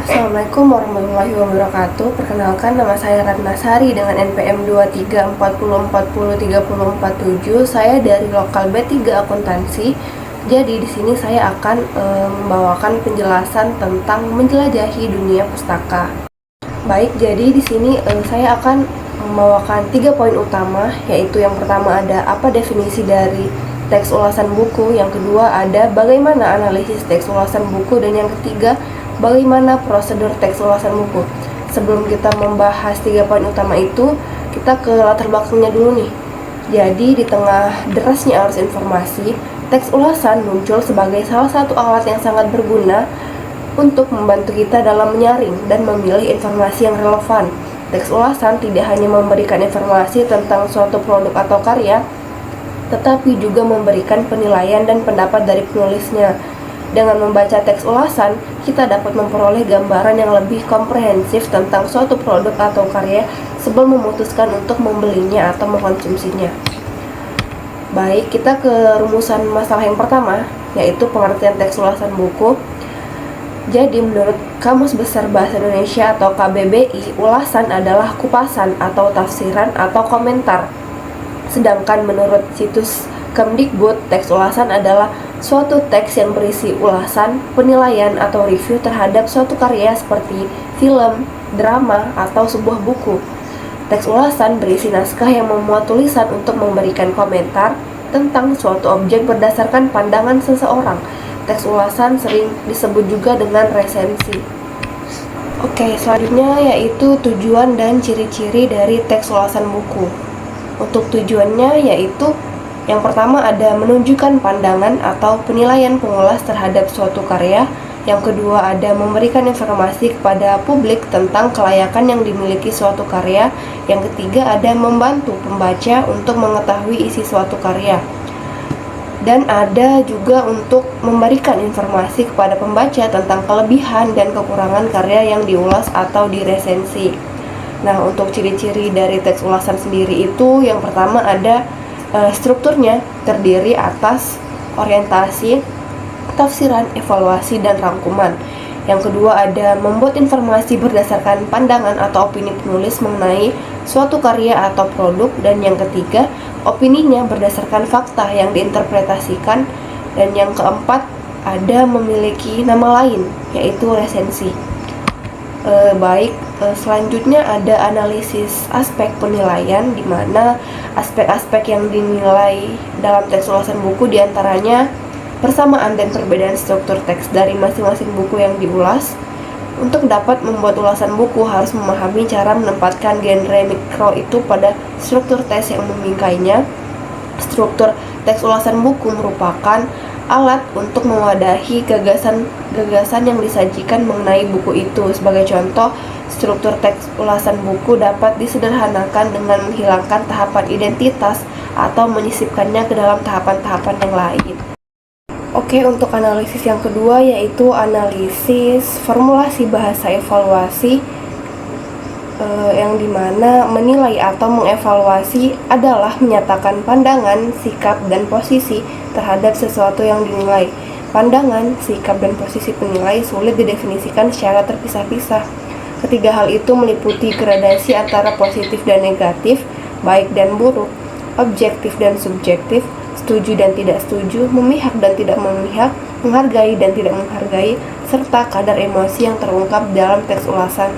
Assalamualaikum warahmatullahi wabarakatuh. Perkenalkan, nama saya Ratna Sari dengan NPM 2340403047. Saya dari lokal B3 Akuntansi. Jadi di sini saya akan membawakan penjelasan tentang menjelajahi dunia pustaka. Baik, jadi di sini saya akan membawakan 3 poin utama, yaitu yang pertama ada apa definisi dari teks ulasan buku, yang kedua ada bagaimana analisis teks ulasan buku, dan yang ketiga bagaimana prosedur teks ulasan buku. Sebelum kita membahas 3 poin utama itu, kita ke latar belakangnya dulu nih. Jadi di tengah derasnya arus informasi, teks ulasan muncul sebagai salah satu alat yang sangat berguna untuk membantu kita dalam menyaring dan memilih informasi yang relevan. Teks ulasan tidak hanya memberikan informasi tentang suatu produk atau karya, tetapi juga memberikan penilaian dan pendapat dari penulisnya. Dengan membaca teks ulasan, kita dapat memperoleh gambaran yang lebih komprehensif tentang suatu produk atau karya sebelum memutuskan untuk membelinya atau mengkonsumsinya. Baik, kita ke rumusan masalah yang pertama, yaitu pengertian teks ulasan buku. Jadi menurut Kamus Besar Bahasa Indonesia atau KBBI, ulasan adalah kupasan atau tafsiran atau komentar. Sedangkan menurut situs Kemdikbud, teks ulasan adalah suatu teks yang berisi ulasan, penilaian, atau review terhadap suatu karya seperti film, drama, atau sebuah buku. Teks ulasan berisi naskah yang memuat tulisan untuk memberikan komentar tentang suatu objek berdasarkan pandangan seseorang. Teks ulasan sering disebut juga dengan resensi. Oke, selanjutnya yaitu tujuan dan ciri-ciri dari teks ulasan buku. Untuk tujuannya yaitu yang pertama ada menunjukkan pandangan atau penilaian pengulas terhadap suatu karya. Yang kedua ada memberikan informasi kepada publik tentang kelayakan yang dimiliki suatu karya. Yang ketiga ada membantu pembaca untuk mengetahui isi suatu karya. Dan ada juga untuk memberikan informasi kepada pembaca tentang kelebihan dan kekurangan karya yang diulas atau diresensi. Nah, untuk ciri-ciri dari teks ulasan sendiri itu yang pertama ada strukturnya terdiri atas orientasi, tafsiran, evaluasi, dan rangkuman. Yang kedua ada membuat informasi berdasarkan pandangan atau opini penulis mengenai suatu karya atau produk. Dan yang ketiga, opininya berdasarkan fakta yang diinterpretasikan. Dan yang keempat ada memiliki nama lain, yaitu resensi. Selanjutnya ada analisis aspek penilaian, di mana aspek-aspek yang dinilai dalam teks ulasan buku diantaranya persamaan dan perbedaan struktur teks dari masing-masing buku yang diulas. Untuk dapat membuat ulasan buku harus memahami cara menempatkan genre mikro itu pada struktur teks yang membingkainya. Struktur teks ulasan buku merupakan alat untuk mewadahi gagasan yang disajikan mengenai buku itu. Sebagai contoh, struktur teks ulasan buku dapat disederhanakan dengan menghilangkan tahapan identitas atau menyisipkannya ke dalam tahapan-tahapan yang lain. Oke, untuk analisis yang kedua yaitu analisis formulasi bahasa evaluasi, yang dimana menilai atau mengevaluasi adalah menyatakan pandangan, sikap, dan posisi terhadap sesuatu yang dinilai. Pandangan, sikap, dan posisi penilai sulit didefinisikan secara terpisah-pisah. Ketiga hal itu meliputi gradasi antara positif dan negatif, baik dan buruk, objektif dan subjektif, setuju dan tidak setuju, memihak dan tidak memihak, menghargai dan tidak menghargai, serta kadar emosi yang terungkap dalam teks ulasan.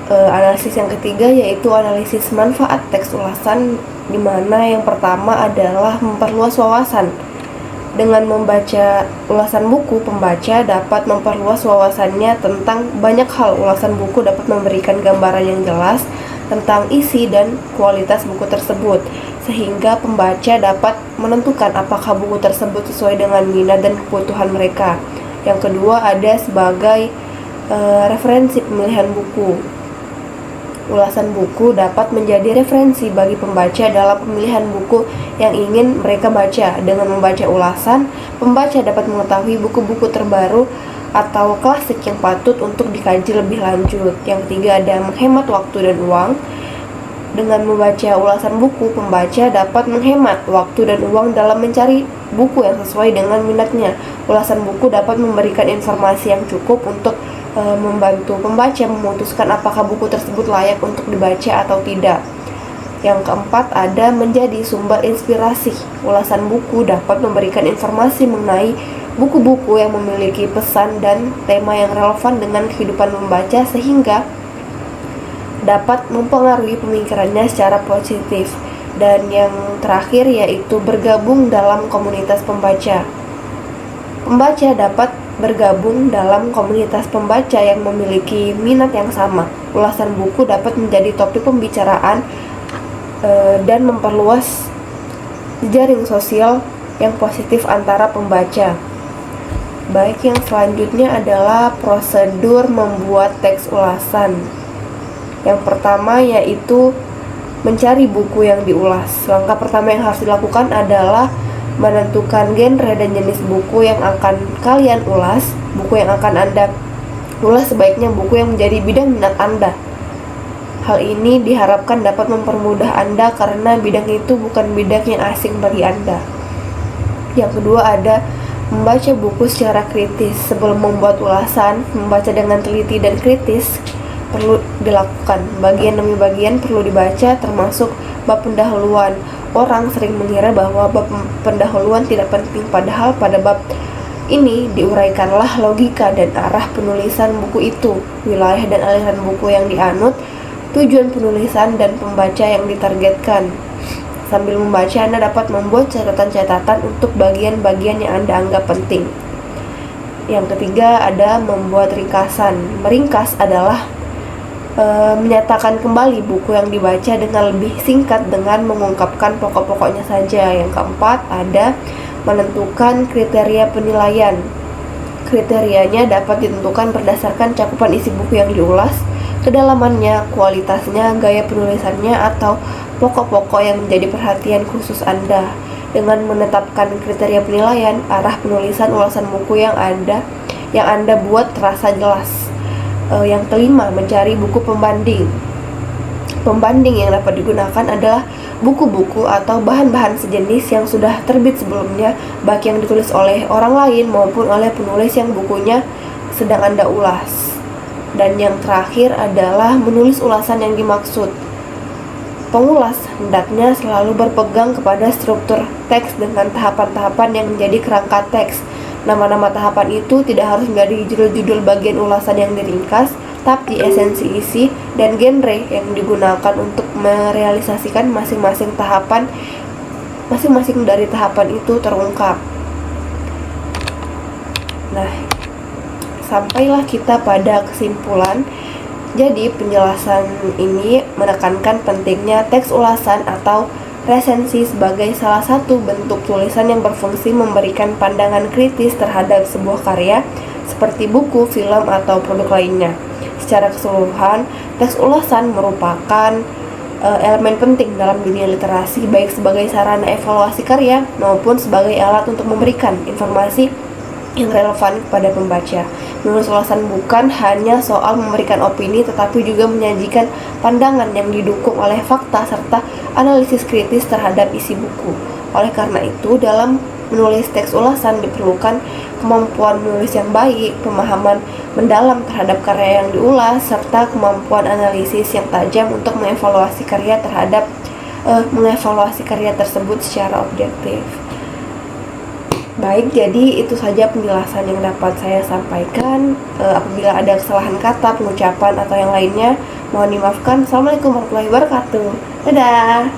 Analisis yang ketiga yaitu analisis manfaat teks ulasan, di mana yang pertama adalah memperluas wawasan. Dengan membaca ulasan buku, pembaca dapat memperluas wawasannya tentang banyak hal. Ulasan buku dapat memberikan gambaran yang jelas tentang isi dan kualitas buku tersebut, sehingga pembaca dapat menentukan apakah buku tersebut sesuai dengan minat dan kebutuhan mereka. Yang kedua ada sebagai referensi pemilihan buku. Ulasan buku dapat menjadi referensi bagi pembaca dalam pemilihan buku yang ingin mereka baca. Dengan membaca ulasan, pembaca dapat mengetahui buku-buku terbaru atau klasik yang patut untuk dikaji lebih lanjut. Yang ketiga ada menghemat waktu dan uang. Dengan membaca ulasan buku, pembaca dapat menghemat waktu dan uang dalam mencari buku yang sesuai dengan minatnya. Ulasan buku dapat memberikan informasi yang cukup untuk membantu pembaca memutuskan apakah buku tersebut layak untuk dibaca atau tidak. Yang keempat, ada menjadi sumber inspirasi. Ulasan buku dapat memberikan informasi mengenai buku-buku yang memiliki pesan dan tema yang relevan dengan kehidupan membaca sehingga dapat mempengaruhi pemikirannya secara positif. Dan yang terakhir yaitu bergabung dalam komunitas pembaca. Pembaca dapat bergabung dalam komunitas pembaca yang memiliki minat yang sama. Ulasan buku dapat menjadi topik pembicaraan dan memperluas jaring sosial yang positif antara pembaca. Baik, yang selanjutnya adalah prosedur membuat teks ulasan. Yang pertama yaitu mencari buku yang diulas. Langkah pertama yang harus dilakukan adalah menentukan genre dan jenis buku yang akan kalian ulas. Buku yang akan Anda ulas sebaiknya buku yang menjadi bidang minat Anda. Hal ini diharapkan dapat mempermudah Anda karena bidang itu bukan bidang yang asing bagi Anda. Yang kedua ada membaca buku secara kritis. Sebelum membuat ulasan, membaca dengan teliti dan kritis perlu dilakukan. Bagian demi bagian perlu dibaca, termasuk bab pendahuluan. Orang sering mengira bahwa bab pendahuluan tidak penting, padahal pada bab ini diuraikanlah logika dan arah penulisan buku itu, wilayah dan aliran buku yang dianut, tujuan penulisan dan pembaca yang ditargetkan. Sambil membaca, Anda dapat membuat catatan-catatan untuk bagian-bagian yang Anda anggap penting. Yang ketiga ada membuat ringkasan. Meringkas adalah menyatakan kembali buku yang dibaca dengan lebih singkat dengan mengungkapkan pokok-pokoknya saja. Yang keempat ada menentukan kriteria penilaian. Kriterianya dapat ditentukan berdasarkan cakupan isi buku yang diulas, kedalamannya, kualitasnya, gaya penulisannya, atau pokok-pokok yang menjadi perhatian khusus Anda. Dengan menetapkan kriteria penilaian, arah penulisan ulasan buku yang Anda buat terasa jelas. Yang kelima, mencari buku pembanding. Pembanding yang dapat digunakan adalah buku-buku atau bahan-bahan sejenis yang sudah terbit sebelumnya, baik yang ditulis oleh orang lain maupun oleh penulis yang bukunya sedang Anda ulas. Dan yang terakhir adalah menulis ulasan yang dimaksud. Pengulas hendaknya selalu berpegang kepada struktur teks dengan tahapan-tahapan yang menjadi kerangka teks. Nama-nama tahapan itu tidak harus menjadi judul-judul bagian ulasan yang diringkas, tapi esensi isi dan genre yang digunakan untuk merealisasikan masing-masing dari tahapan itu terungkap. Nah, sampailah kita pada kesimpulan. Jadi penjelasan ini menekankan pentingnya teks ulasan atau resensi sebagai salah satu bentuk tulisan yang berfungsi memberikan pandangan kritis terhadap sebuah karya seperti buku, film, atau produk lainnya. Secara keseluruhan, teks ulasan merupakan elemen penting dalam dunia literasi, baik sebagai sarana evaluasi karya maupun sebagai alat untuk memberikan informasi yang relevan kepada pembaca. Menulis ulasan bukan hanya soal memberikan opini, tetapi juga menyajikan pandangan yang didukung oleh fakta serta analisis kritis terhadap isi buku. Oleh karena itu, dalam menulis teks ulasan diperlukan kemampuan menulis yang baik, pemahaman mendalam terhadap karya yang diulas, serta kemampuan analisis yang tajam untuk mengevaluasi karya tersebut secara objektif. Baik, jadi itu saja penjelasan yang dapat saya sampaikan. Apabila ada kesalahan kata, pengucapan, atau yang lainnya, mohon dimaafkan. Assalamualaikum warahmatullahi wabarakatuh. Dadah.